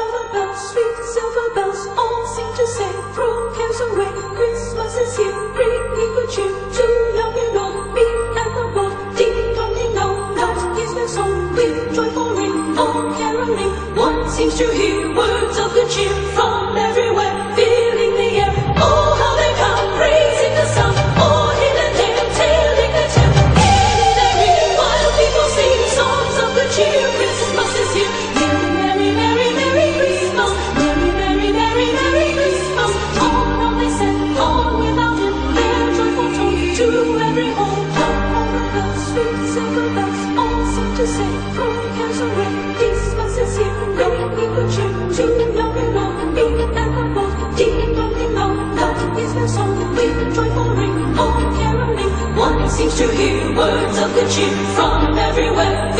silver bells, sweet silver bells, all seem to say, throw cares away. Christmas is here, bringing good cheer to young and old, meek and the bold. Ding dong ding dong, that is their song, with joyful ring, all caroling. One seems to hear words of good cheer from everywhere, filling the air. Oh, how they come, praising the sun, all hidden there, telling the tale. In their ear, while people sing songs of good cheer, Christmas is here. Merry, merry, merry Christmas, merry, merry, merry, merry Christmas. All now they send, all without it, their joyful tone to every home. All the bells, sweet silver bells, all seem to say, throw cares away. Christmas is here, bringing good cheer to young and old, meek and the bold. Ding dong ding dong, that is their song, with joyful ring, all caroling. One seems to hear words of good cheer from everywhere.